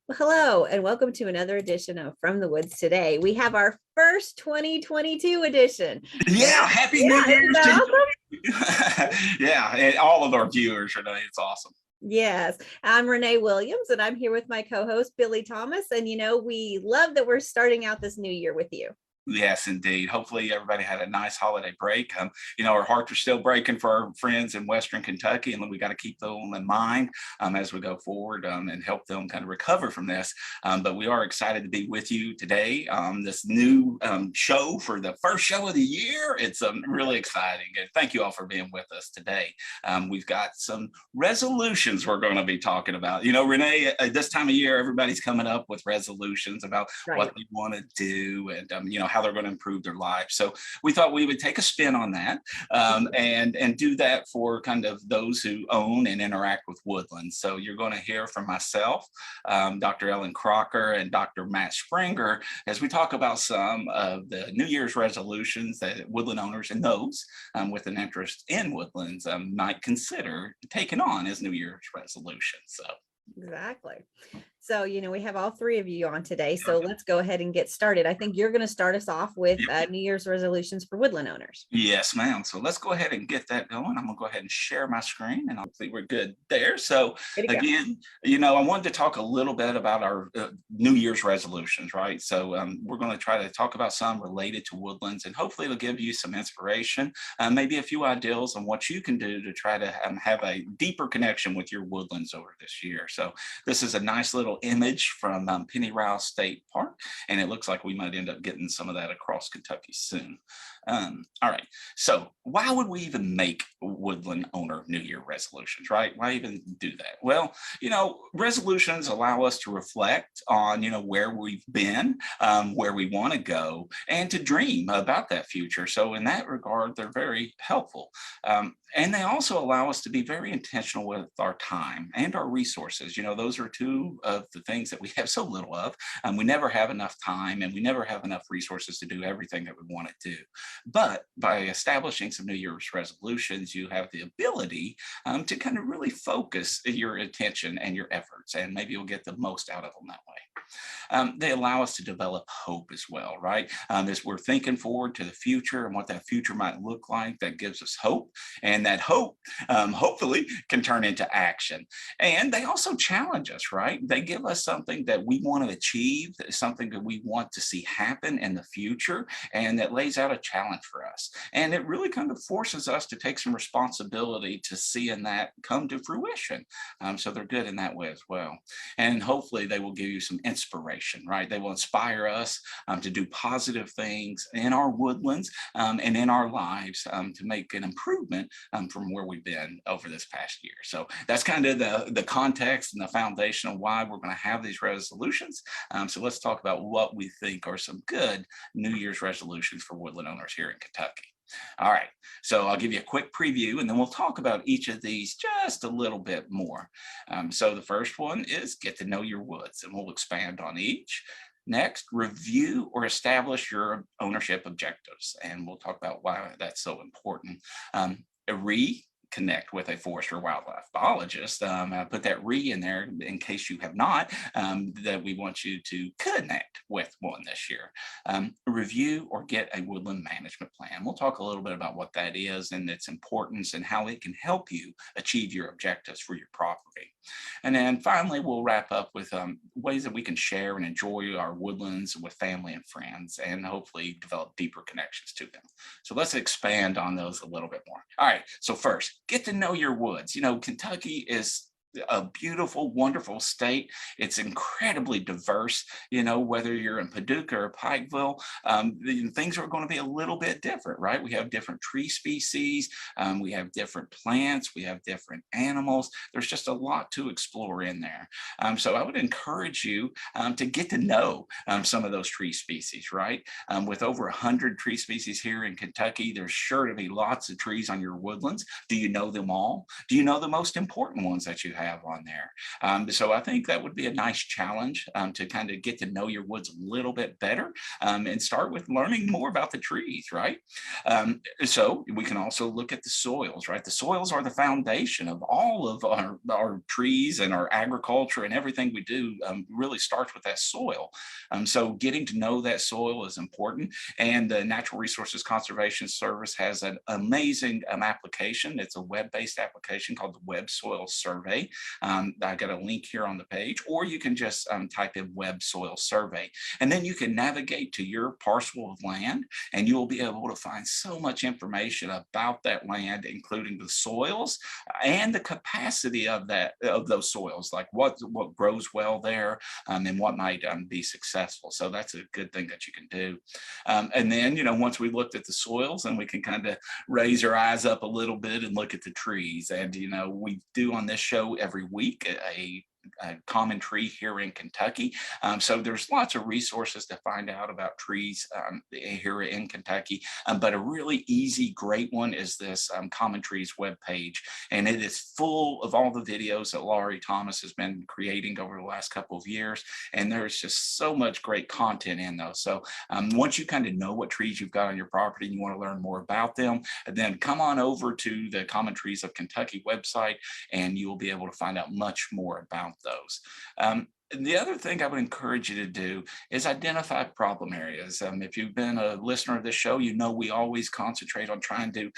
Well, hello, and welcome to another edition of From the Woods Today. We have our first 2022 edition. Yeah, happy New Isn't Year's to that awesome? you. Yeah, and all of our viewers today. It's awesome. Yes, I'm Renee Williams, and I'm here with my co-host Billy Thomas. And we love that we're starting out this new year with you. Yes, indeed. Hopefully everybody had a nice holiday break. Our hearts are still breaking for our friends in Western Kentucky, and we got to keep them in mind as we go forward and help them kind of recover from this. But we are excited to be with you today. This new show for the first show of the year. It's really exciting. And thank you all for being with us today. We've got some resolutions we're going to be talking about. Renee, this time of year, everybody's coming up with resolutions about what they want to do and, how they're going to improve their lives. So we thought we would take a spin on that and do that for kind of those who own and interact with woodlands. So you're going to hear from myself, Dr. Ellen Crocker, and Dr. Matt Springer as we talk about some of the New Year's resolutions that woodland owners and those with an interest in woodlands might consider taking on as New Year's resolutions. So. Exactly. So, we have all three of you on today. So let's go ahead and get started. I think you're going to start us off with New Year's resolutions for woodland owners. Yes, ma'am. So let's go ahead and get that going. I'm going to go ahead and share my screen and hopefully we're good there. So again, I wanted to talk a little bit about our New Year's resolutions, right? So we're going to try to talk about some related to woodlands, and hopefully it'll give you some inspiration, maybe a few ideas on what you can do to try to have a deeper connection with your woodlands over this year. So this is a nice little image from Pennyrouse State Park, and it looks like we might end up getting some of that across Kentucky soon. All right, so why would we even make woodland owner New Year resolutions, right? Why even do that? Well, resolutions allow us to reflect on, where we've been, where we want to go, and to dream about that future. So in that regard, they're very helpful. And they also allow us to be very intentional with our time and our resources. Those are two of the things that we have so little of. We never have enough time and we never have enough resources to do everything that we want to do. But by establishing some New Year's resolutions, you have the ability to kind of really focus your attention and your efforts, and maybe you'll get the most out of them that way. They allow us to develop hope as well, right? As we're thinking forward to the future and what that future might look like, that gives us hope. And that hope, hopefully, can turn into action. And they also challenge us, right? They give us something that we want to achieve, something that we want to see happen in the future, and that lays out a challenge for us. And it really kind of forces us to take some responsibility to seeing that come to fruition. So they're good in that way as well. And hopefully they will give you some inspiration, right? They will inspire us to do positive things in our woodlands and in our lives to make an improvement from where we've been over this past year. So that's kind of the context and the foundation of why we're going to have these resolutions. So let's talk about what we think are some good New Year's resolutions for woodland owners here in Kentucky. All right, so I'll give you a quick preview and then we'll talk about each of these just a little bit more. So the first one is get to know your woods, and we'll expand on each. Next, review or establish your ownership objectives, and we'll talk about why that's so important. Connect with a forester wildlife biologist. I put that in there in case you have not, that we want you to connect with one this year. Review or get a woodland management plan. We'll talk a little bit about what that is and its importance and how it can help you achieve your objectives for your property. And then finally, we'll wrap up with ways that we can share and enjoy our woodlands with family and friends, and hopefully develop deeper connections to them. So let's expand on those a little bit more. All right, so first, get to know your woods. Kentucky is a beautiful, wonderful state. It's incredibly diverse. Whether you're in Paducah or Pikeville, things are going to be a little bit different, right? We have different tree species, we have different plants, we have different animals. There's just a lot to explore in there. So I would encourage you to get to know some of those tree species, right? With over 100 tree species here in Kentucky, there's sure to be lots of trees on your woodlands. Do you know them all? Do you know the most important ones that you have? have on there. So I think that would be a nice challenge to kind of get to know your woods a little bit better and start with learning more about the trees, right? So we can also look at the soils, right? The soils are the foundation of all of our trees and our agriculture, and everything we do really starts with that soil. So getting to know that soil is important. And the Natural Resources Conservation Service has an amazing application. It's a web-based application called the Web Soil Survey. I got a link here on the page, or you can just type in Web Soil Survey, and then you can navigate to your parcel of land, and you will be able to find so much information about that land, including the soils and the capacity of those soils, like what grows well there, and what might be successful. So that's a good thing that you can do. And then, once we looked at the soils, and we can kind of raise our eyes up a little bit and look at the trees. And we do on this show every week a common tree here in Kentucky. So there's lots of resources to find out about trees here in Kentucky. But a really easy, great one is this Common Trees webpage. And it is full of all the videos that Laurie Thomas has been creating over the last couple of years. And there's just so much great content in those. So once you kind of know what trees you've got on your property and you want to learn more about them, then come on over to the Common Trees of Kentucky website, and you will be able to find out much more about those. The other thing I would encourage you to do is identify problem areas. If you've been a listener of this show, we always concentrate on trying to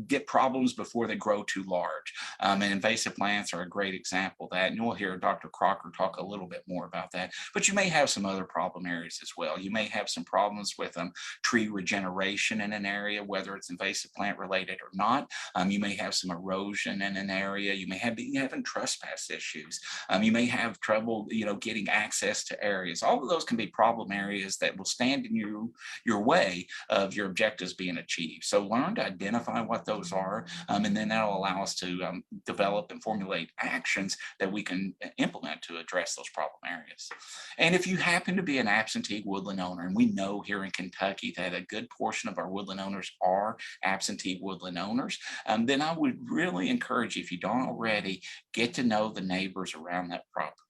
get problems before they grow too large. And invasive plants are a great example of that. And you'll hear Dr. Crocker talk a little bit more about that. But you may have some other problem areas as well. You may have some problems with tree regeneration in an area, whether it's invasive plant related or not. You may have some erosion in an area. You may have trespass issues. You may have trouble getting access to areas. All of those can be problem areas that will stand in your way of your objectives being achieved. So learn to identify what those are, and then that'll allow us to develop and formulate actions that we can implement to address those problem areas. And if you happen to be an absentee woodland owner, and we know here in Kentucky that a good portion of our woodland owners are absentee woodland owners, then I would really encourage you, if you don't already, get to know the neighbors around that property.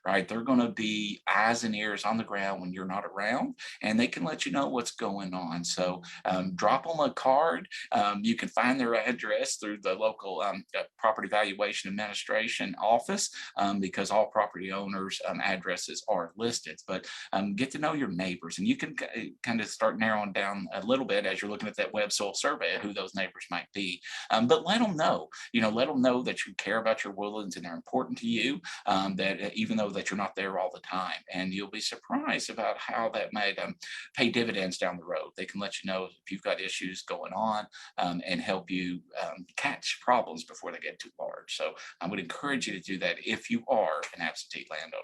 Right? They're going to be eyes and ears on the ground when you're not around, and they can let you know what's going on. So drop them a card. You can find their address through the local Property Valuation Administration office, because all property owners' addresses are listed. But get to know your neighbors, and you can kind of start narrowing down a little bit as you're looking at that web soil survey of who those neighbors might be. But let them know, let them know that you care about your woodlands and they're important to you, that even though that you're not there all the time. And you'll be surprised about how that might pay dividends down the road. They can let you know if you've got issues going on, and help you catch problems before they get too large. So I would encourage you to do that if you are an absentee landowner.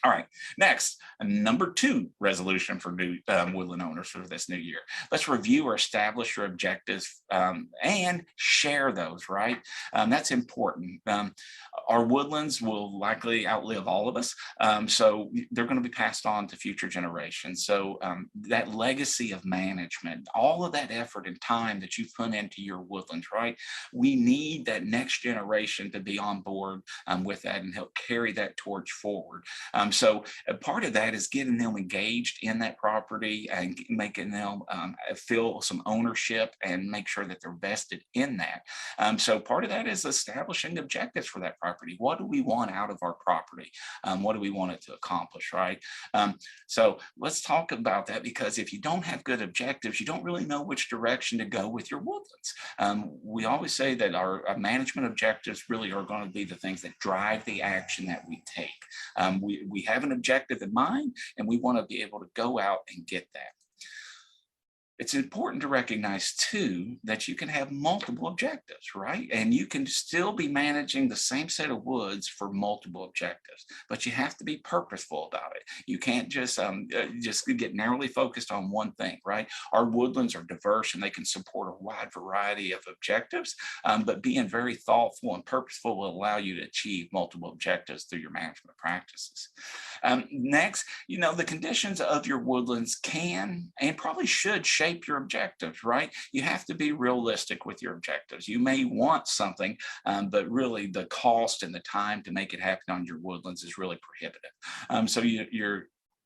All right, next, number 2 resolution for new woodland owners for this new year. Let's review or establish your objectives and share those, right? That's important. Our woodlands will likely outlive all of us, so they're going to be passed on to future generations. So that legacy of management, all of that effort and time that you've put into your woodlands, right? We need that next generation to be on board with that and help carry that torch forward. So a part of that is getting them engaged in that property and making them feel some ownership and make sure that they're vested in that. So part of that is establishing objectives for that property. What do we want out of our property? What do we want it to accomplish, right? So let's talk about that, because if you don't have good objectives, you don't really know which direction to go with your woodlands. We always say that our management objectives really are going to be the things that drive the action that we take. We have an objective in mind, and we want to be able to go out and get that. It's important to recognize too that you can have multiple objectives, right? And you can still be managing the same set of woods for multiple objectives, but you have to be purposeful about it. You can't just get narrowly focused on one thing, right? Our woodlands are diverse and they can support a wide variety of objectives, but being very thoughtful and purposeful will allow you to achieve multiple objectives through your management practices. Next, the conditions of your woodlands can and probably should shape shape your objectives, right? You have to be realistic with your objectives. You may want something, but really the cost and the time to make it happen on your woodlands is really prohibitive. So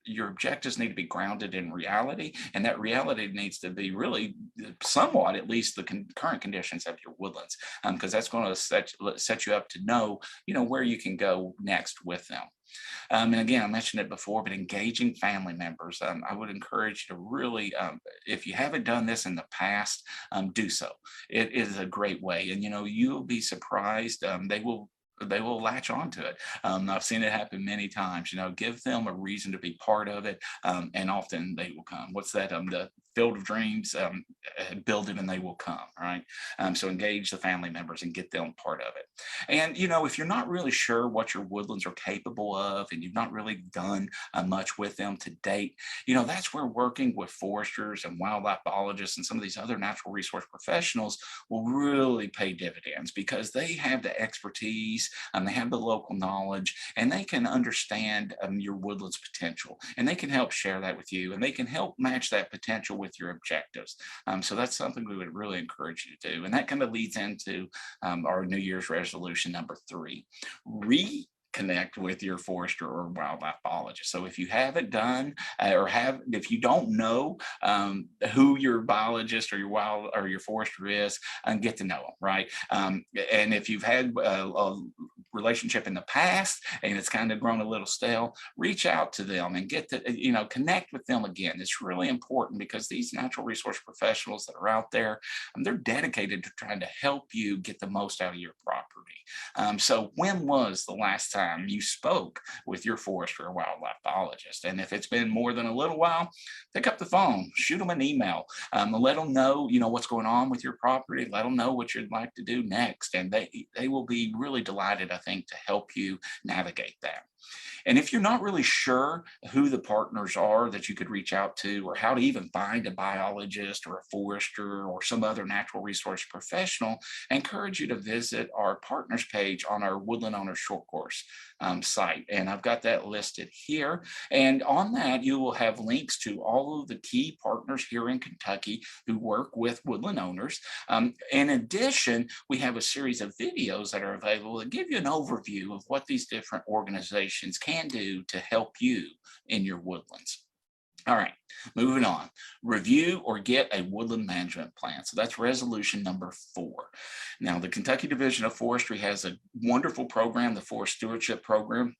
your objectives need to be grounded in reality, and that reality needs to be really somewhat at least the current conditions of your woodlands, because that's going to set you up to know, where you can go next with them. And again, I mentioned it before, but engaging family members, I would encourage you to really, if you haven't done this in the past, do so. It is a great way, and you'll be surprised. They will latch onto it. I've seen it happen many times. Give them a reason to be part of it, and often they will come. What's that? The field of dreams. Build it, and they will come. Right. So engage the family members and get them part of it. And if you're not really sure what your woodlands are capable of, and you've not really done much with them to date, that's where working with foresters and wildlife biologists and some of these other natural resource professionals will really pay dividends, because they have the expertise, they have the local knowledge, and they can understand your woodlands potential, and they can help share that with you, and they can help match that potential with your objectives. So that's something we would really encourage you to do. And that kind of leads into our New Year's resolution number 3. Connect with your forester or wildlife biologist. So if you haven't done if you don't know who your biologist or your forester is, get to know them, right? And if you've had a relationship in the past and it's kind of grown a little stale, reach out to them and get to connect with them again. It's really important, because these natural resource professionals that are out there, they're dedicated to trying to help you get the most out of your property. So when was the last time you spoke with your forester or wildlife biologist? And if it's been more than a little while, pick up the phone, shoot them an email, let them know, what's going on with your property, let them know what you'd like to do next. And they will be really delighted, I think, to help you navigate that. And if you're not really sure who the partners are that you could reach out to, or how to even find a biologist or a forester or some other natural resource professional, I encourage you to visit our partners page on our Woodland Owners Short Course site. And I've got that listed here. And on that, you will have links to all of the key partners here in Kentucky who work with woodland owners. In addition, we have a series of videos that are available that give you an overview of what these different organizations can do to help you in your woodlands. All right, moving on. Review or get a woodland management plan. So that's resolution number 4. Now, the Kentucky Division of Forestry has a wonderful program, the Forest Stewardship Program.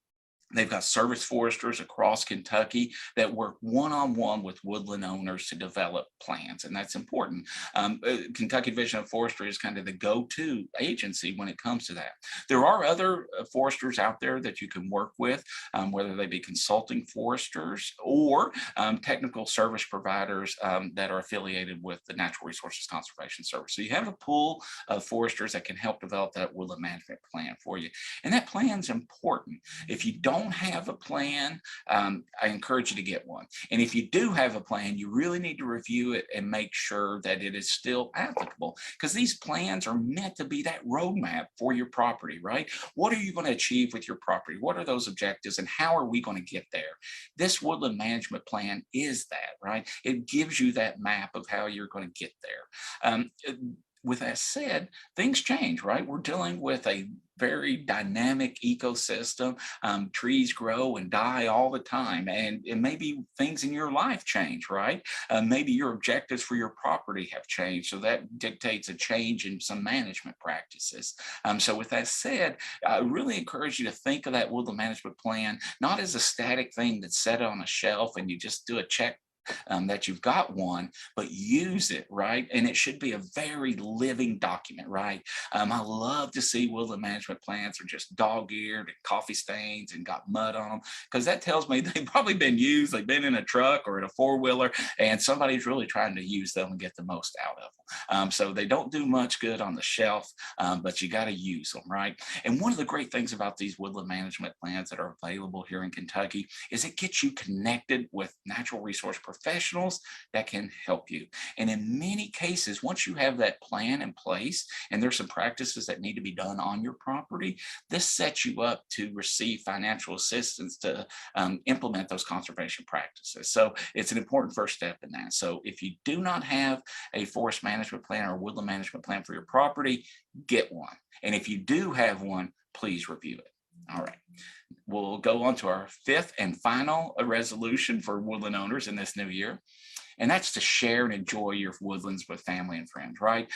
They've got service foresters across Kentucky that work one-on-one with woodland owners to develop plans, and that's important. Kentucky Division of Forestry is kind of the go-to agency when it comes to that. There are other foresters out there that you can work with, whether they be consulting foresters or technical service providers that are affiliated with the Natural Resources Conservation Service. So you have a pool of foresters that can help develop that woodland management plan for you, and that plan is important. If you don't have a plan, I encourage you to get one. And if you do have a plan, you really need to review it and make sure that it is still applicable, because these plans are meant to be that roadmap for your property, right? What are you going to achieve with your property? What are those objectives, and how are we going to get there? This woodland management plan is that, right? It gives you that map of how you're going to get there. With that said, things change, right? We're dealing with a very dynamic ecosystem. Trees grow and die all the time, and maybe things in your life change, right? Maybe your objectives for your property have changed, so that dictates a change in some management practices. So with that said, I really encourage you to think of that woodland management plan not as a static thing that's set on a shelf and you just do a check that you've got one, but use it, right? And it should be a very living document, right? I love to see woodland management plans are just dog-eared and coffee stains and got mud on them, because that tells me they've probably been used, they've been in a truck or in a four-wheeler, and somebody's really trying to use them and get the most out of them. So they don't do much good on the shelf, but you got to use them, right? And one of the great things about these woodland management plans that are available here in Kentucky is it gets you connected with natural resource professionals professionals that can help you. And in many cases, once you have that plan in place and there's some practices that need to be done on your property, this sets you up to receive financial assistance to implement those conservation practices. So it's an important first step in that. So if you do not have a forest management plan or woodland management plan for your property, get one. And if you do have one, please review it. All right, we'll go on to our fifth and final resolution for woodland owners in this new year. And that's to share and enjoy your woodlands with family and friends, right?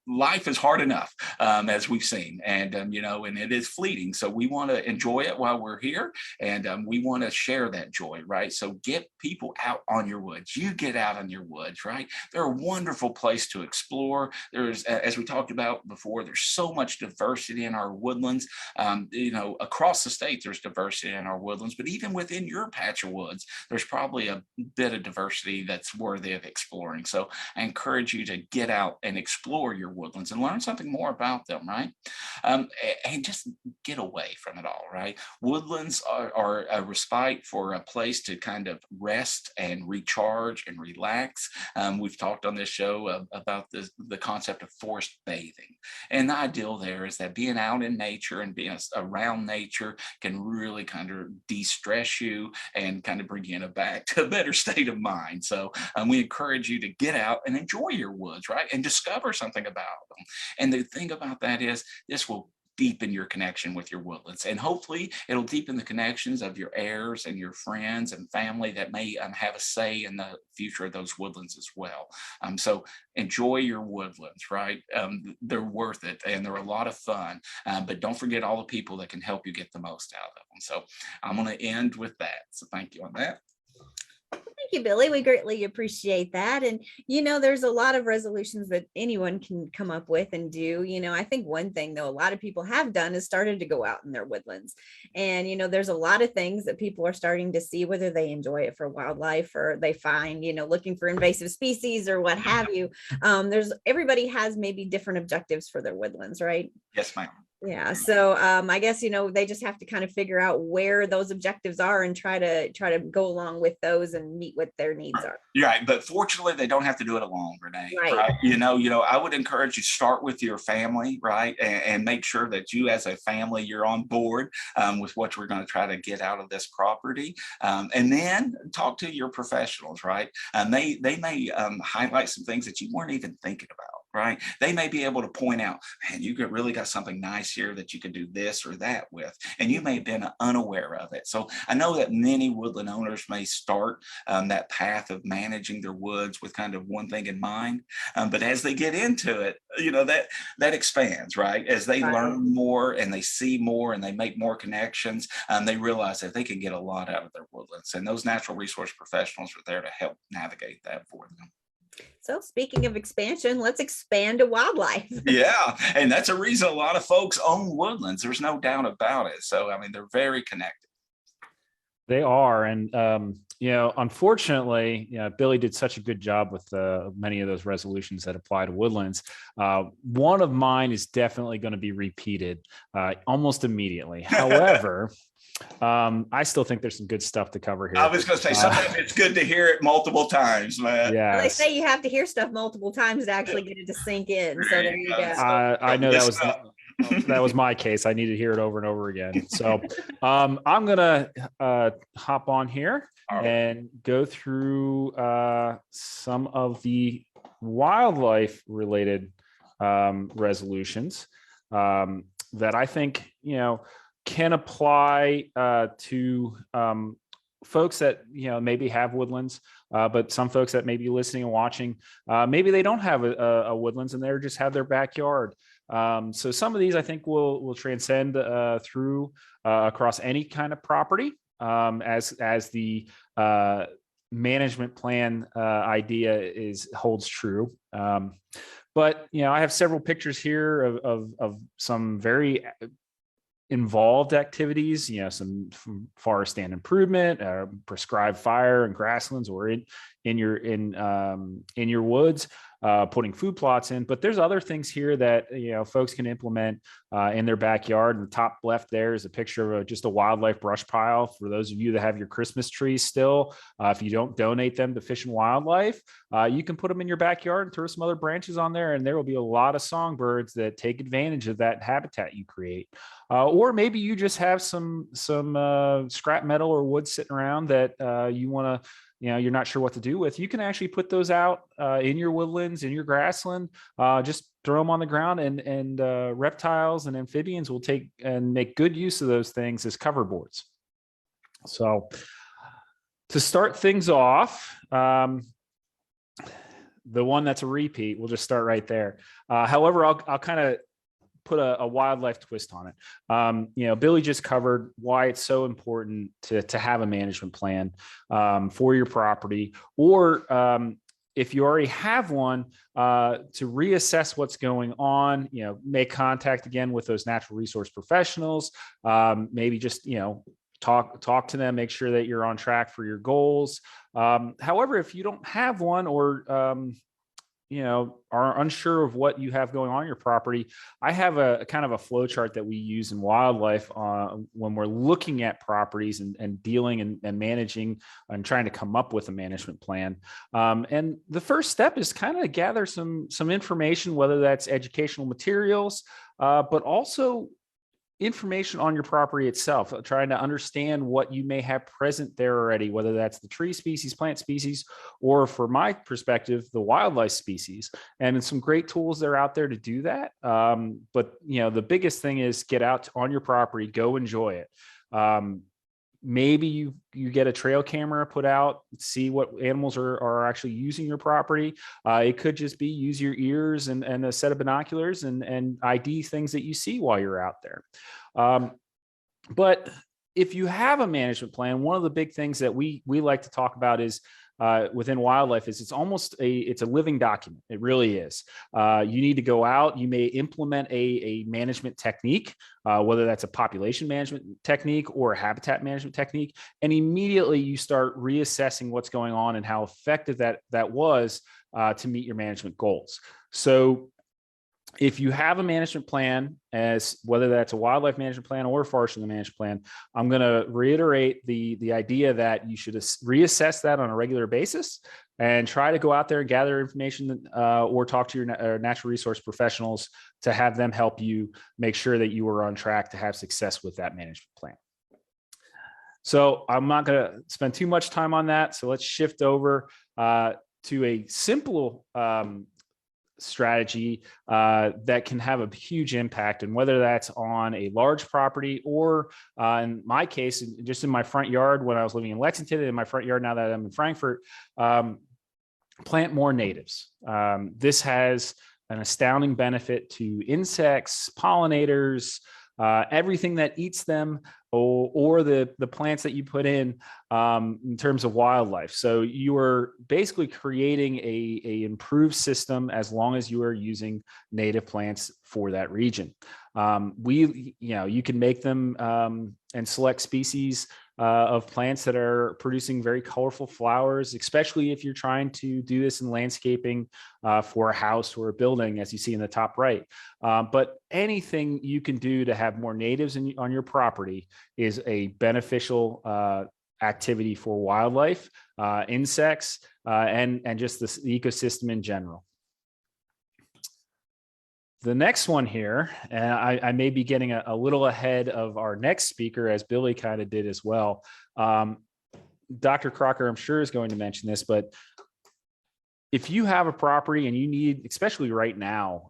Life is hard enough, as we've seen, and and it is fleeting. So we want to enjoy it while we're here, and we want to share that joy, right? So get people out on your woods. You get out on your woods, right? They're a wonderful place to explore. There's, as we talked about before, there's so much diversity in our woodlands. Across the state, there's diversity in our woodlands, but even within your patch of woods, there's probably a bit of diversity that's worthy of exploring. So I encourage you to get out and explore your woodlands and learn something more about them, right? And just get away from it all, right? Woodlands are a respite for a place to kind of rest and recharge and relax. We've talked on this show about the concept of forest bathing. And the ideal there is that being out in nature and being around nature can really kind of de-stress you and kind of bring you back to a better state of mind. So we encourage you to get out and enjoy your woods, right? And discover something about them. And the thing about that is this will deepen your connection with your woodlands, and hopefully it'll deepen the connections of your heirs and your friends and family that may have a say in the future of those woodlands as well. So enjoy your woodlands, right? They're worth it and they're a lot of fun, but don't forget all the people that can help you get the most out of them. So I'm going to end with that. So thank you on that. Thank you, Billy. We greatly appreciate that. And, there's a lot of resolutions that anyone can come up with and do. I think one thing, though, a lot of people have done is started to go out in their woodlands. And, there's a lot of things that people are starting to see, whether they enjoy it for wildlife or they find, looking for invasive species or what have you. Everybody has maybe different objectives for their woodlands, right? Yes, ma'am. Yeah. So I guess, they just have to kind of figure out where those objectives are and try to go along with those and meet what their needs are. You're right. But fortunately, they don't have to do it alone, Renee. Right. I would encourage you start with your family, right? And make sure that you as a family, you're on board with what we're going to try to get out of this property. And then talk to your professionals, right? They may highlight some things that you weren't even thinking about. Right? They may be able to point out, man, you really got something nice here that you can do this or that with, and you may have been unaware of it. So I know that many woodland owners may start that path of managing their woods with kind of one thing in mind, but as they get into it, that expands, right? As they learn more and they see more and they make more connections, they realize that they can get a lot out of their woodlands, and those natural resource professionals are there to help navigate that for them. So speaking of expansion, let's expand to wildlife. Yeah, and that's a reason a lot of folks own woodlands. There's no doubt about it. So, they're very connected. They are. And, unfortunately, Billy did such a good job with many of those resolutions that apply to woodlands. One of mine is definitely going to be repeated almost immediately. However, I still think there's some good stuff to cover here. I was going to say, sometimes it's good to hear it multiple times, man. Yeah, they say you have to hear stuff multiple times to actually get it to sink in. So there you go. I know that was my case. I need to hear it over and over again. So I'm going to hop on here and go through some of the wildlife related resolutions that I think, can apply to folks that maybe have woodlands, but some folks that may be listening and watching, maybe they don't have a woodlands and they just have their backyard. So some of these I think will transcend through across any kind of property, as the management plan idea holds true. But I have several pictures here of some very involved activities, some forest stand improvement, prescribed fire and grasslands, or in your woods. putting food plots in. But there's other things here that, folks can implement in their backyard. And the top left there is a picture of just a wildlife brush pile. For those of you that have your Christmas trees still, if you don't donate them to Fish and Wildlife, you can put them in your backyard and throw some other branches on there, and there will be a lot of songbirds that take advantage of that habitat you create. Or maybe you just have some scrap metal or wood sitting around that you want to, you're not sure what to do with. You can actually put those out in your woodlands, in your grassland. Just throw them on the ground, and reptiles and amphibians will take and make good use of those things as cover boards. So to start things off, the one that's a repeat, we'll just start right there. However, I'll kind of put a wildlife twist on it. Billy just covered why it's so important to have a management plan for your property, or if you already have one, to reassess what's going on. Make contact again with those natural resource professionals. Maybe just talk to them, make sure that you're on track for your goals. However, if you don't have one, or are unsure of what you have going on your property, I have a kind of a flow chart that we use in wildlife when we're looking at properties and dealing and managing and trying to come up with a management plan. And the first step is kind of gather some information, whether that's educational materials, but also information on your property itself, trying to understand what you may have present there already, whether that's the tree species, plant species, or from my perspective, the wildlife species. And some great tools that are out there to do that. But the biggest thing is get out on your property, go enjoy it. Maybe you get a trail camera put out, see what animals are actually using your property. It could just be use your ears and a set of binoculars and ID things that you see while you're out there. But if you have a management plan, one of the big things that we like to talk about is within wildlife is it's a living document. It really is. You need to go out. You may implement a management technique, whether that's a population management technique or a habitat management technique, and immediately you start reassessing what's going on and how effective that was to meet your management goals. So if you have a management plan, as whether that's a wildlife management plan or a forestry management plan, I'm going to reiterate the idea that you should reassess that on a regular basis and try to go out there and gather information, or talk to your natural resource professionals to have them help you make sure that you are on track to have success with that management plan. So I'm not going to spend too much time on that. So let's shift over to a simple strategy that can have a huge impact, and whether that's on a large property or in my case, just in my front yard when I was living in Lexington, and in my front yard now that I'm in Frankfurt, plant more natives. This has an astounding benefit to insects, pollinators, everything that eats them, or the plants that you put in terms of wildlife. So you are basically creating a improved system as long as you are using native plants for that region. You can make them and select species of plants that are producing very colorful flowers, especially if you're trying to do this in landscaping for a house or a building, as you see in the top right. But anything you can do to have more natives on your property is a beneficial activity for wildlife, insects, and just the ecosystem in general. The next one here, and I may be getting a little ahead of our next speaker, as Billy kind of did as well. Dr. Crocker, I'm sure, is going to mention this, but if you have a property and you need, especially right now,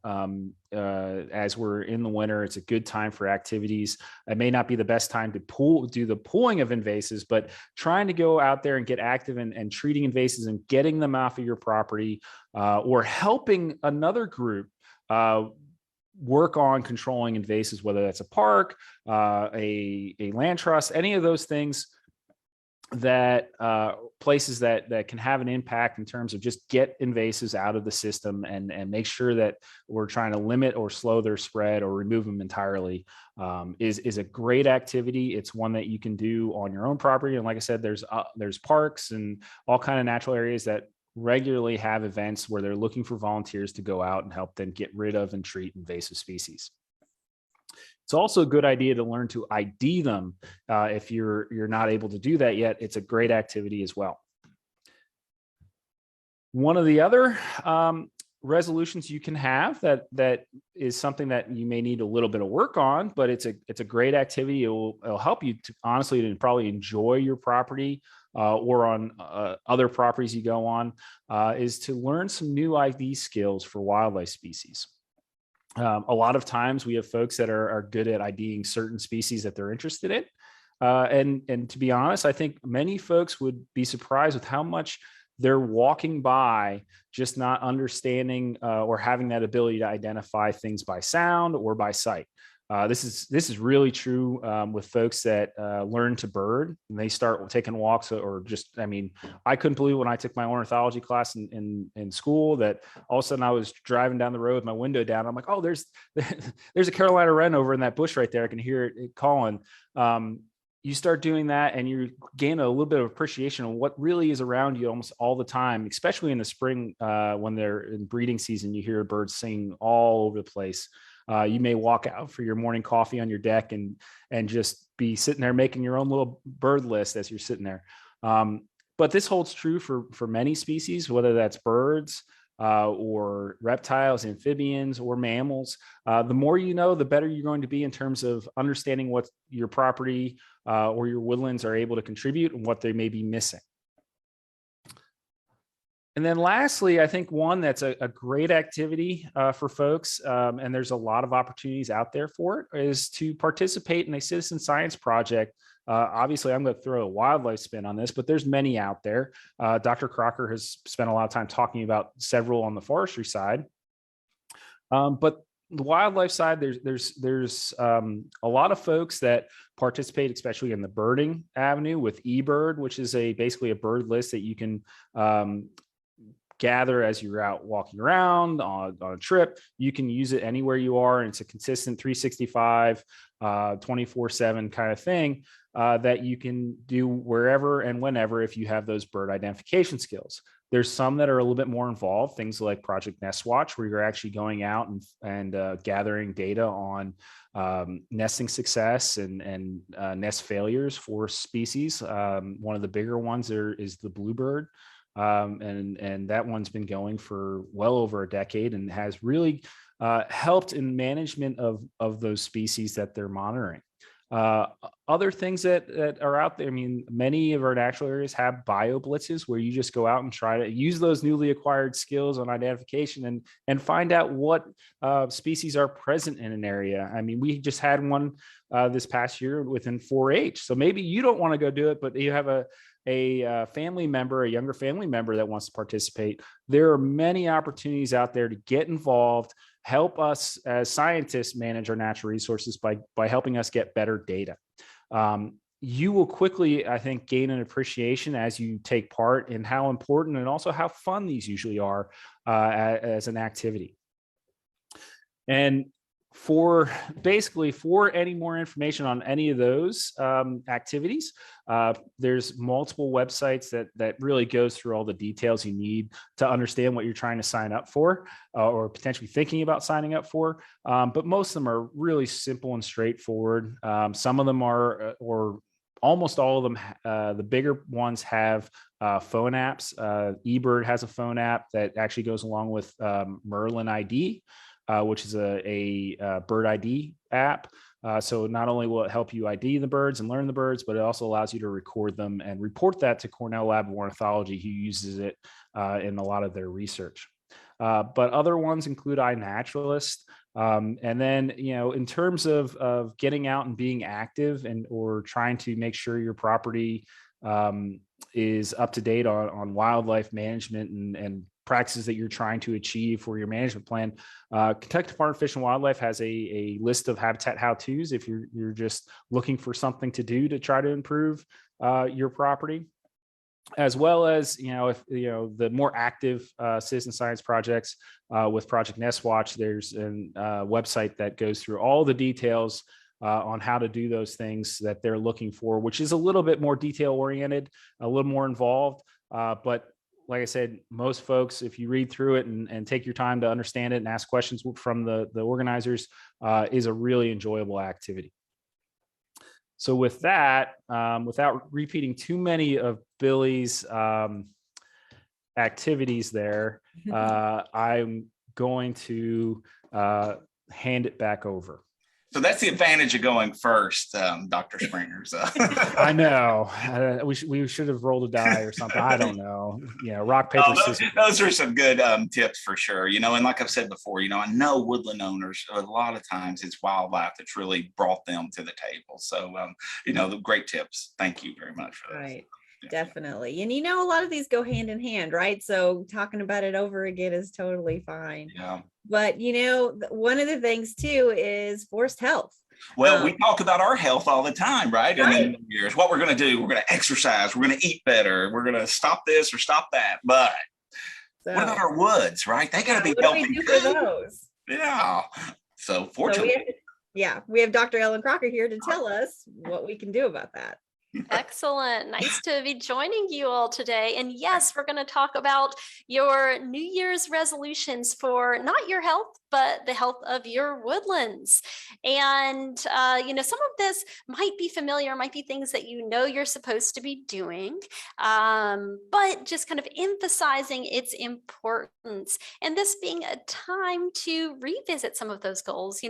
as we're in the winter, it's a good time for activities. It may not be the best time to do the pulling of invasives, but trying to go out there and get active and treating invasives and getting them off of your property, or helping another group work on controlling invasives, whether that's a park, a land trust, any of those things, that places that can have an impact in terms of just get invasives out of the system and make sure that we're trying to limit or slow their spread or remove them entirely, is a great activity. It's one that you can do on your own property. And like I said, there's parks and all kind of natural areas that regularly have events where they're looking for volunteers to go out and help them get rid of and treat invasive species. It's also a good idea to learn to ID them. If you're not able to do that yet, it's a great activity as well. One of the other resolutions you can have that is something that you may need a little bit of work on, but it's a great activity. It'll help you to honestly to probably enjoy your property or on other properties you go on, is to learn some new ID skills for wildlife species. A lot of times we have folks that are good at IDing certain species that they're interested in. And to be honest, I think many folks would be surprised with how much they're walking by, just not understanding or having that ability to identify things by sound or by sight. This is really true with folks that learn to bird and they start taking walks or just, I mean, I couldn't believe when I took my ornithology class in school that all of a sudden I was driving down the road with my window down. I'm like, oh, there's a Carolina wren over in that bush right there. I can hear it calling. You start doing that and you gain a little bit of appreciation of what really is around you almost all the time, especially in the spring when they're in breeding season. You hear birds singing all over the place. You may walk out for your morning coffee on your deck and just be sitting there making your own little bird list as you're sitting there. But this holds true for many species, whether that's birds or reptiles, amphibians, or mammals. The more you know, the better you're going to be in terms of understanding what your property or your woodlands are able to contribute and what they may be missing. And then lastly, I think one that's a great activity for folks, and there's a lot of opportunities out there for it, is to participate in a citizen science project. Obviously, I'm going to throw a wildlife spin on this, but there's many out there. Dr. Crocker has spent a lot of time talking about several on the forestry side. But the wildlife side, there's a lot of folks that participate, especially in the birding avenue with eBird, which is basically a bird list that you can gather as you're out walking around on a trip. You can use it anywhere you are, and it's a consistent 365, 24/7 kind of thing that you can do wherever and whenever if you have those bird identification skills. There's some that are a little bit more involved, things like Project Nest Watch, where you're actually going out and gathering data on nesting success and nest failures for species. One of the bigger ones is the bluebird. And that one's been going for well over a decade and has really helped in management of those species that they're monitoring. Other things that are out there, I mean, many of our natural areas have bio blitzes where you just go out and try to use those newly acquired skills on identification and find out what species are present in an area. I mean, we just had one this past year within 4-H. So maybe you don't want to go do it, but you have a family member, a younger family member that wants to participate. There are many opportunities out there to get involved, help us as scientists manage our natural resources by helping us get better data. You will quickly, I think, gain an appreciation as you take part in how important and also how fun these usually are as an activity. And for any more information on any of those activities, there's multiple websites that really goes through all the details you need to understand what you're trying to sign up for or potentially thinking about signing up for. But most of them are really simple and straightforward. Some of them are, or almost all of them, the bigger ones have phone apps. eBird has a phone app that actually goes along with Merlin ID, which is a bird ID app. So not only will it help you ID the birds and learn the birds, but it also allows you to record them and report that to Cornell Lab of Ornithology, who uses it in a lot of their research. But other ones include iNaturalist. And then, you know, in terms of getting out and being active or trying to make sure your property is up to date on wildlife management and practices that you're trying to achieve for your management plan, Kentucky Department of Fish and Wildlife has a list of habitat how-tos if you're just looking for something to do to try to improve your property, as well as, you know, if you know the more active citizen science projects with Project Nest Watch. There's a website that goes through all the details on how to do those things that they're looking for, which is a little bit more detail oriented, a little more involved, but like I said, most folks, if you read through it and take your time to understand it and ask questions from the organizers, is a really enjoyable activity. So with that, without repeating too many of Billy's activities there, I'm going to hand it back over. So that's the advantage of going first, Dr. Springer. So. I know. We should have rolled a die or something. I don't know. Rock, paper, scissors. Those are some good tips for sure. And like I've said before, I know woodland owners, a lot of times it's wildlife that's really brought them to the table. So, the great tips. Thank you very much for that. Right. Definitely. And a lot of these go hand in hand, right? So talking about it over again is totally fine. Yeah. But one of the things too is forest health. Well, we talk about our health all the time, right? And then here's what we're going to do. We're going to exercise. We're going to eat better. We're going to stop this or stop that. But what about our woods, right? They got to be healthy. What do we do for those? Yeah. So fortunately. We have Dr. Ellen Crocker here to tell us what we can do about that. Excellent. Nice to be joining you all today. And yes, we're going to talk about your New Year's resolutions for not your health, but the health of your woodlands. And, some of this might be familiar, might be things that you're supposed to be doing, but just kind of emphasizing its importance. And this being a time to revisit some of those goals.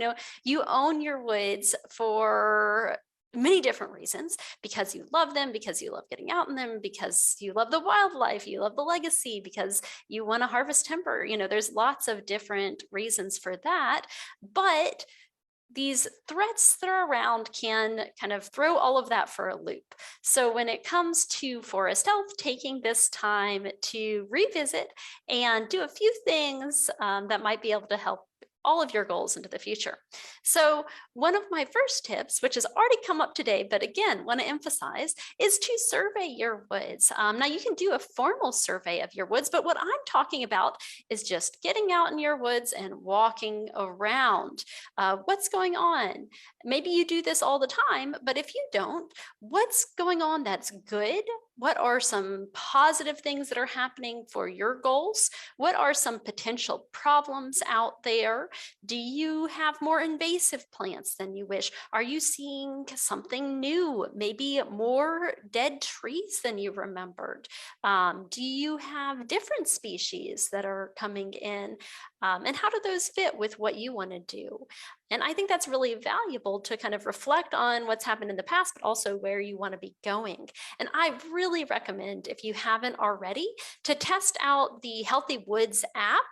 You own your woods for many different reasons, because you love them, because you love getting out in them, because you love the wildlife, you love the legacy, because you want to harvest timber. There's lots of different reasons for that, but these threats that are around can kind of throw all of that for a loop. So when it comes to forest health, taking this time to revisit and do a few things that might be able to help all of your goals into the future. So one of my first tips, which has already come up today, but again, want to emphasize, is to survey your woods. Now you can do a formal survey of your woods, but what I'm talking about is just getting out in your woods and walking around. What's going on? Maybe you do this all the time, but if you don't, what's going on that's good? What are some positive things that are happening for your goals? What are some potential problems out there? Do you have more invasive plants than you wish? Are you seeing something new? Maybe more dead trees than you remembered? Do you have different species that are coming in? And how do those fit with what you want to do? And I think that's really valuable to kind of reflect on what's happened in the past, but also where you want to be going. And I really recommend, if you haven't already, to test out the Healthy Woods app.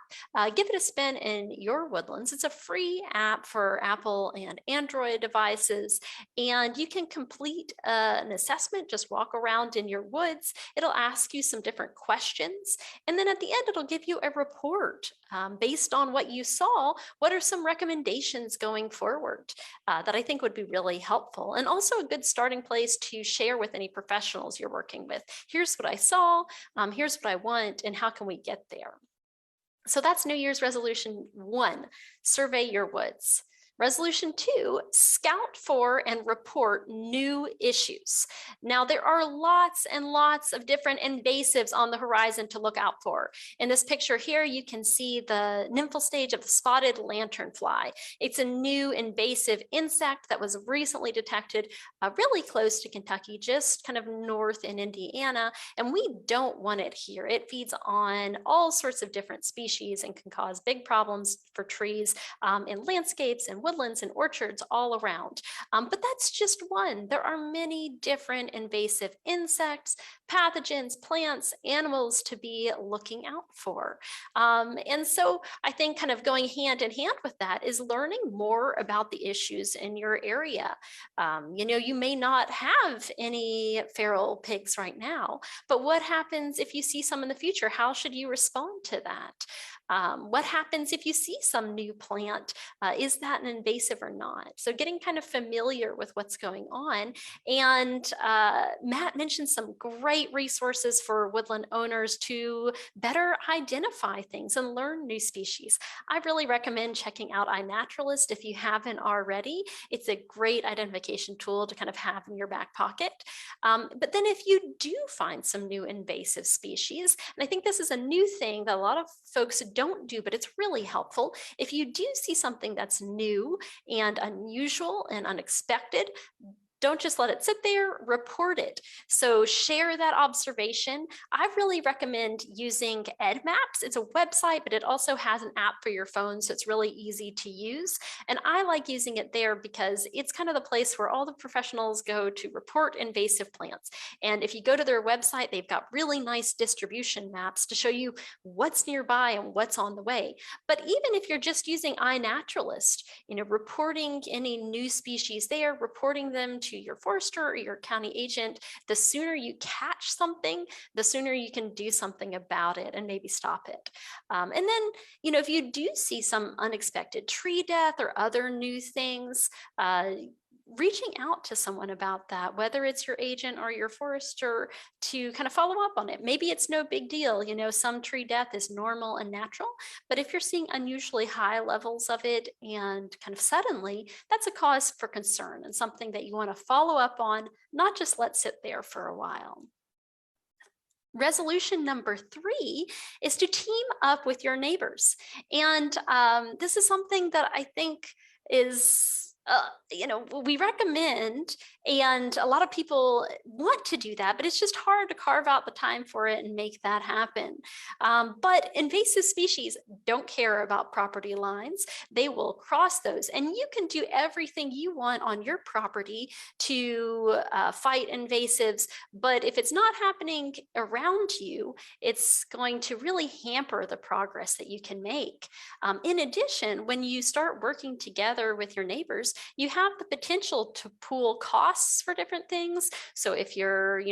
Give it a spin in your woodlands. It's a free app for Apple and Android devices, and you can complete an assessment, just walk around in your woods. It'll ask you some different questions, and then at the end, it'll give you a report based on what you saw. What are some recommendations going forward that I think would be really helpful, and also a good starting place to share with any professionals you're working with. Here's what I saw, here's what I want, and how can we get there? So that's New Year's resolution 1, survey your woods. Resolution 2, scout for and report new issues. Now, there are lots and lots of different invasives on the horizon to look out for. In this picture here, you can see the nymphal stage of the spotted lanternfly. It's a new invasive insect that was recently detected really close to Kentucky, just kind of north in Indiana, and we don't want it here. It feeds on all sorts of different species and can cause big problems for trees in landscapes and woodlands and orchards all around. But that's just one. There are many different invasive insects, pathogens, plants, animals to be looking out for. And so I think kind of going hand in hand with that is learning more about the issues in your area. You may not have any feral pigs right now, but what happens if you see some in the future? How should you respond to that? What happens if you see some new plant? Is that an invasive or not. So getting kind of familiar with what's going on. And Matt mentioned some great resources for woodland owners to better identify things and learn new species. I really recommend checking out iNaturalist if you haven't already. It's a great identification tool to kind of have in your back pocket. But then if you do find some new invasive species, and I think this is a new thing that a lot of folks don't do, but it's really helpful. If you do see something that's new and unusual and unexpected, don't just let it sit there, report it. So share that observation. I really recommend using EdMaps. It's a website, but it also has an app for your phone, so it's really easy to use. And I like using it there because it's kind of the place where all the professionals go to report invasive plants. And if you go to their website, they've got really nice distribution maps to show you what's nearby and what's on the way. But even if you're just using iNaturalist, reporting any new species there, reporting them to your forester or your county agent, the sooner you catch something, the sooner you can do something about it and maybe stop it. And then, if you do see some unexpected tree death or other new things, reaching out to someone about that, whether it's your agent or your forester, to kind of follow up on it. Maybe it's no big deal. Some tree death is normal and natural, but if you're seeing unusually high levels of it and kind of suddenly, that's a cause for concern and something that you want to follow up on, not just let sit there for a while. Resolution number 3 is to team up with your neighbors. And this is something that I think is we recommend, and a lot of people want to do that, but it's just hard to carve out the time for it and make that happen. But invasive species don't care about property lines. They will cross those, and you can do everything you want on your property to fight invasives. But if it's not happening around you, it's going to really hamper the progress that you can make. In addition, when you start working together with your neighbors, you have the potential to pool costs for different things. So if you're,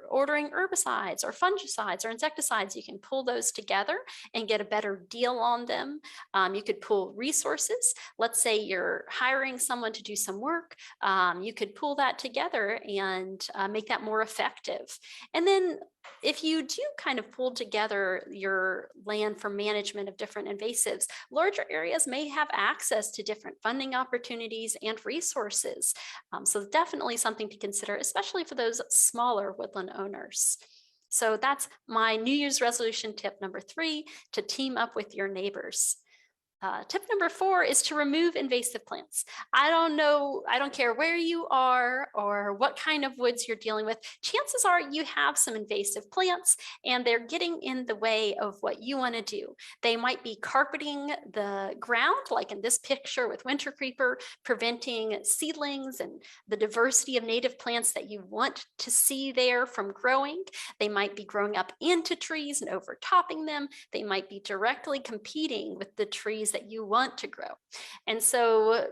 ordering herbicides or fungicides or insecticides, you can pull those together and get a better deal on them. You could pool resources. Let's say you're hiring someone to do some work. You could pool that together and make that more effective. And then if you do kind of pull together your land for management of different invasives, larger areas may have access to different funding opportunities and resources. So definitely something to consider, especially for those smaller woodland owners. So that's my New Year's resolution tip number 3, to team up with your neighbors. Tip number 4 is to remove invasive plants. I don't care where you are or what kind of woods you're dealing with. Chances are you have some invasive plants and they're getting in the way of what you want to do. They might be carpeting the ground, like in this picture with winter creeper, preventing seedlings and the diversity of native plants that you want to see there from growing. They might be growing up into trees and overtopping them. They might be directly competing with the trees that you want to grow. And so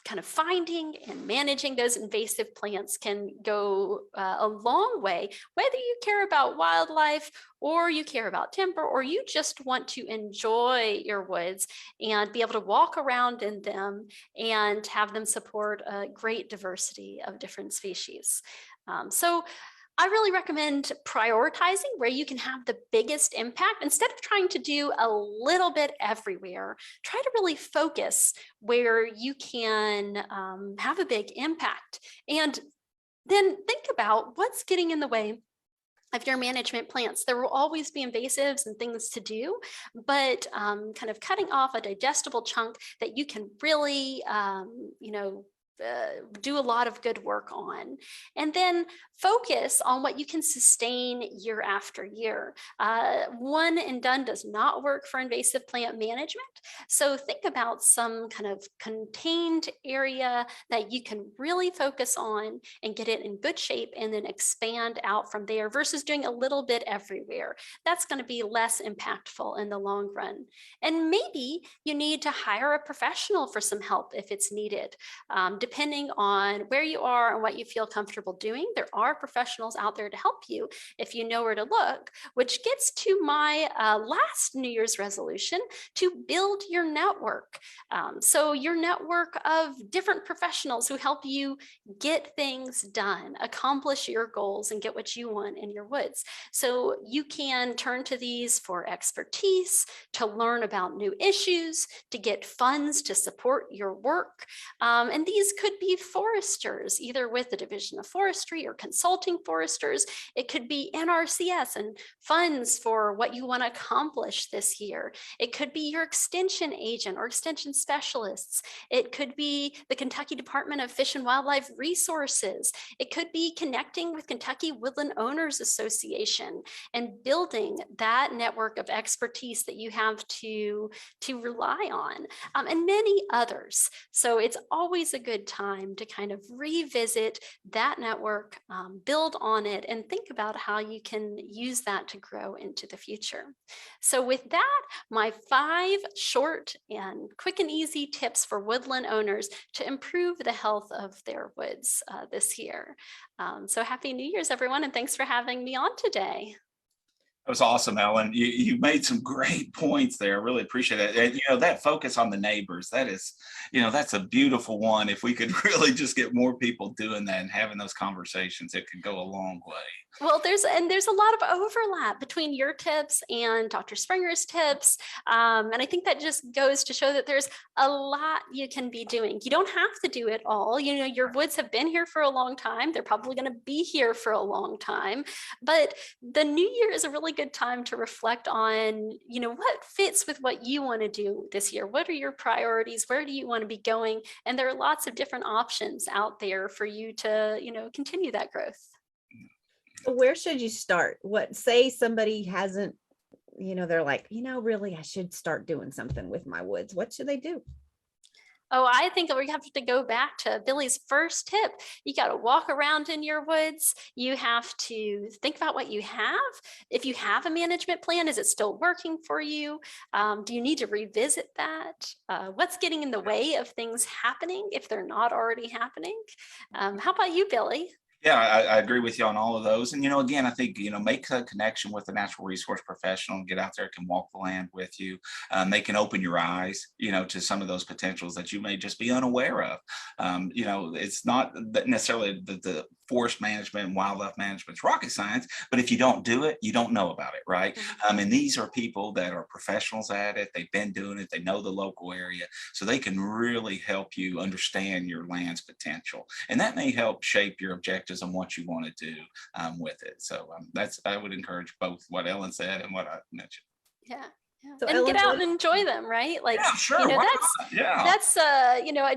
kind of finding and managing those invasive plants can go a long way, whether you care about wildlife or you care about timber, or you just want to enjoy your woods and be able to walk around in them and have them support a great diversity of different species. So I really recommend prioritizing where you can have the biggest impact. Instead of trying to do a little bit everywhere, try to really focus where you can have a big impact. And then think about what's getting in the way of your management plants. There will always be invasives and things to do, but kind of cutting off a digestible chunk that you can really, do a lot of good work on, and then focus on what you can sustain year after year. One and done does not work for invasive plant management. So think about some kind of contained area that you can really focus on and get it in good shape, and then expand out from there versus doing a little bit everywhere. That's going to be less impactful in the long run. And maybe you need to hire a professional for some help if it's needed. depending on where you are and what you feel comfortable doing, there are professionals out there to help you if you know where to look, which gets to my last New Year's resolution, to build your network. So your network of different professionals who help you get things done, accomplish your goals, and get what you want in your woods. So you can turn to these for expertise, to learn about new issues, to get funds to support your work. And these could be foresters, either with the Division of Forestry or consulting foresters. It could be NRCS and funds for what you want to accomplish this year. It could be your extension agent or extension specialists. It could be the Kentucky Department of Fish and Wildlife Resources. It could be connecting with Kentucky Woodland Owners Association and building that network of expertise that you have to rely on, and many others. So it's always a good time to kind of revisit that network, build on it, and think about how you can use that to grow into the future. So with that, my 5 short and quick and easy tips for woodland owners to improve the health of their woods this year. So happy New Year's, everyone, and thanks for having me on today. That was awesome, Ellen. You made some great points there. I really appreciate it. And, that focus on the neighbors, that is, that's a beautiful one. If we could really just get more people doing that and having those conversations, it could go a long way. Well, there's a lot of overlap between your tips and Dr. Springer's tips. And I think that just goes to show that there's a lot you can be doing. You don't have to do it all. Your woods have been here for a long time. They're probably going to be here for a long time. But the new year is a really good time to reflect on, what fits with what you want to do this year. What are your priorities? Where do you want to be going? And there are lots of different options out there for you to, continue that growth. Where should you start? Say somebody hasn't, they're like, really, I should start doing something with my woods. What should they do? Oh, I think we have to go back to Billy's first tip. You got to walk around in your woods. You have to think about what you have. If you have a management plan, is it still working for you? Do you need to revisit that? What's getting in the way of things happening if they're not already happening? How about you, Billy? Yeah, I agree with you on all of those. And, again, I think, make a connection with a natural resource professional, get out there, can walk the land with you. They can open your eyes, to some of those potentials that you may just be unaware of. It's not necessarily the forest management and wildlife management is rocket science, but if you don't do it, you don't know about it, right? And these are people that are professionals at it. They've been doing it. They know the local area, so they can really help you understand your land's potential. And that may help shape your objectives on what you want to do with it. So I would encourage both what Ellen said and what I mentioned. Yeah. So and Ellen, get out and enjoy them, right? Like, yeah, sure. That's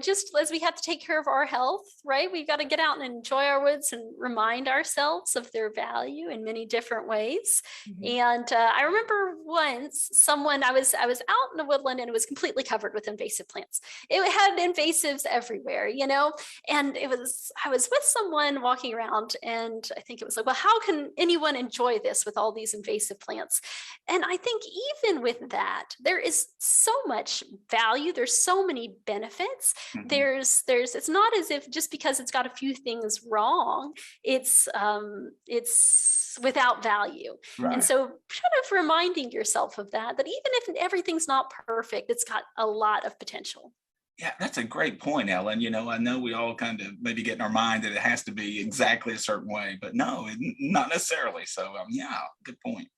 just as we have to take care of our health, right? We've got to get out and enjoy our woods and remind ourselves of their value in many different ways. And I remember once I was out in the woodland and it was completely covered with invasive plants. It had invasives everywhere, and I was with someone walking around and I think it was like, well, how can anyone enjoy this with all these invasive plants? And I think even with that, there is so much value. There's so many benefits. It's not as if just because it's got a few things wrong, it's without value. Right. And so kind of reminding yourself of that even if everything's not perfect, it's got a lot of potential. Yeah, that's a great point, Ellen. I know we all kind of maybe get in our mind that it has to be exactly a certain way, but no, not necessarily. So yeah, good point.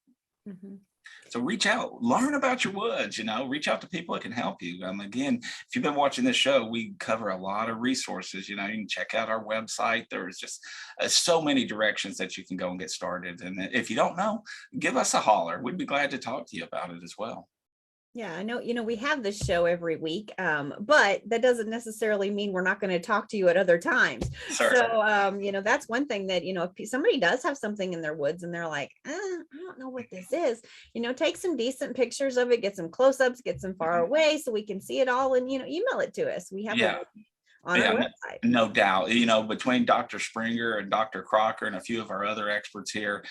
So reach out, learn about your woods, reach out to people that can help you. Again, if you've been watching this show, we cover a lot of resources. You can check out our website. There's just so many directions that you can go and get started. And if you don't know, give us a holler. We'd be glad to talk to you about it as well. Yeah, I know, we have this show every week, but that doesn't necessarily mean we're not going to talk to you at other times. Certainly. So, that's one thing that, if somebody does have something in their woods and they're like, I don't know what this is, take some decent pictures of it, get some close-ups, get some far away so we can see it all and, email it to us. We have on our website. No doubt. Between Dr. Springer and Dr. Crocker and a few of our other experts here,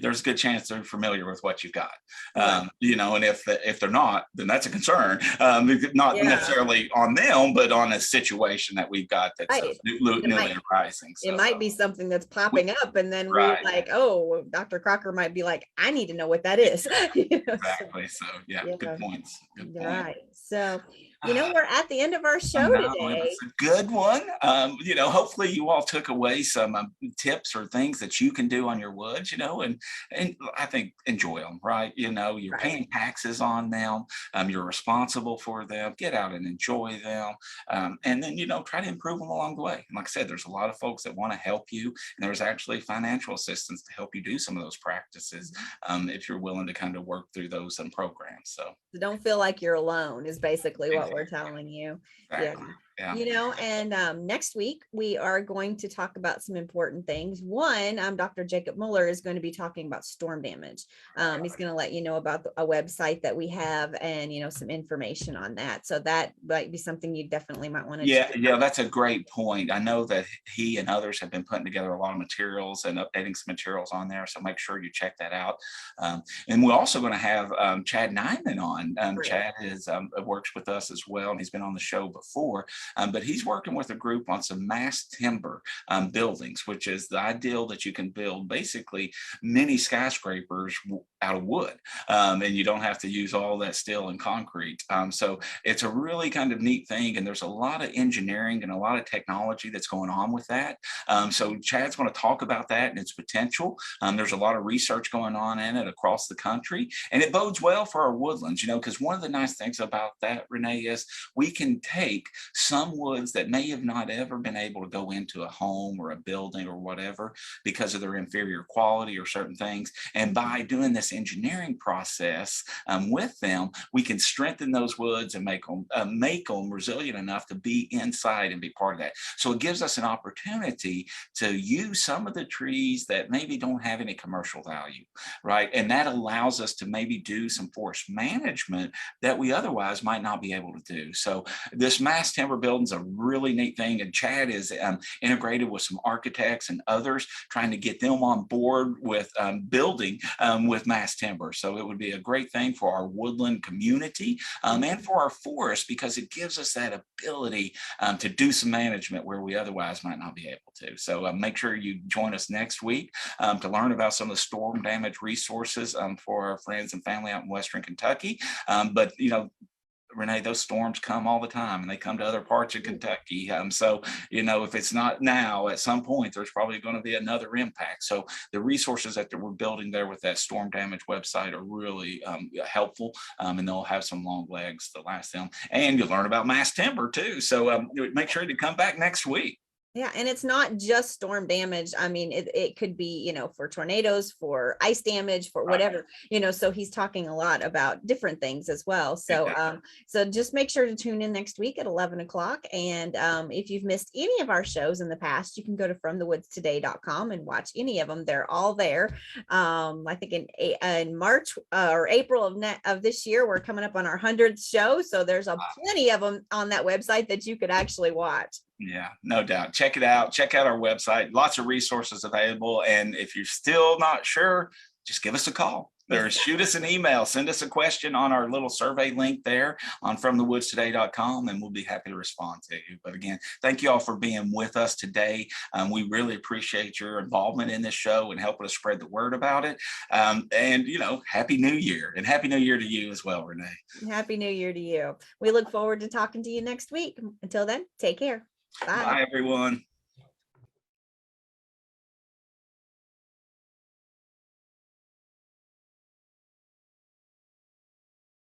there's a good chance they're familiar with what you've got. And if they're not, then that's a concern. Not necessarily on them, but on a situation that we've got that's newly arising. So, it might be something that's popping up, and then we're like, oh, Dr. Crocker might be like, I need to know what that is. Exactly. So good points. Good point. Right. So, we're at the end of our show today. It's a good one. Hopefully you all took away some tips or things that you can do on your woods, and I think enjoy them, right? You're paying taxes on them. You're responsible for them. Get out and enjoy them. And then, try to improve them along the way. And like I said, there's a lot of folks that want to help you. And there's actually financial assistance to help you do some of those practices if you're willing to kind of work through those programs. So don't feel like you're alone is basically what we're telling you. Exactly. And next week we are going to talk about some important things. One, Dr. Jacob Muller is going to be talking about storm damage. He's going to let you know about a website that we have and some information on that. So that might be something you definitely might want to yeah, that's a great point. I know that he and others have been putting together a lot of materials and updating some materials on there, so make sure you check that out. And we're also going to have Chad Nyman on. Chad works with us as well, and he's been on the show before. But he's working with a group on some mass timber buildings, which is the ideal that you can build basically mini skyscrapers out of wood, and you don't have to use all that steel and concrete. So it's a really kind of neat thing, and there's a lot of engineering and a lot of technology that's going on with that. So Chad's going to talk about that and its potential. There's a lot of research going on in it across the country, and it bodes well for our woodlands, because one of the nice things about that, Renee, is we can take some woods that may have not ever been able to go into a home or a building or whatever because of their inferior quality or certain things. And by doing this engineering process with them, we can strengthen those woods and make them resilient enough to be inside and be part of that. So it gives us an opportunity to use some of the trees that maybe don't have any commercial value, right? And that allows us to maybe do some forest management that we otherwise might not be able to do. So this mass timber building is a really neat thing, and Chad is integrated with some architects and others trying to get them on board with building with mass timber. So it would be a great thing for our woodland community and for our forest, because it gives us that ability to do some management where we otherwise might not be able to. So make sure you join us next week to learn about some of the storm damage resources for our friends and family out in Western Kentucky. But Renee, those storms come all the time, and they come to other parts of Kentucky. So, if it's not now, at some point, there's probably going to be another impact. So the resources that we're building there with that storm damage website are really helpful, and they'll have some long legs to last them. And you'll learn about mass timber too. So make sure to come back next week. Yeah, and it's not just storm damage. I mean, it could be, for tornadoes, for ice damage, for whatever, so he's talking a lot about different things as well. So, so just make sure to tune in next week at 11 o'clock. And if you've missed any of our shows in the past, you can go to fromthewoodstoday.com and watch any of them. They're all there. I think in March or April of this year, we're coming up on our 100th show. So there's plenty of them on that website that you could actually watch. Yeah, no doubt. Check it out. Check out our website. Lots of resources available. And if you're still not sure, just give us a call. Shoot us an email. Send us a question on our little survey link there on fromthewoodstoday.com, and we'll be happy to respond to you. But again, thank you all for being with us today. We really appreciate your involvement in this show and helping us spread the word about it. And, Happy New Year, and Happy New Year to you as well, Renee. Happy New Year to you. We look forward to talking to you next week. Until then, take care. Bye. Bye, everyone.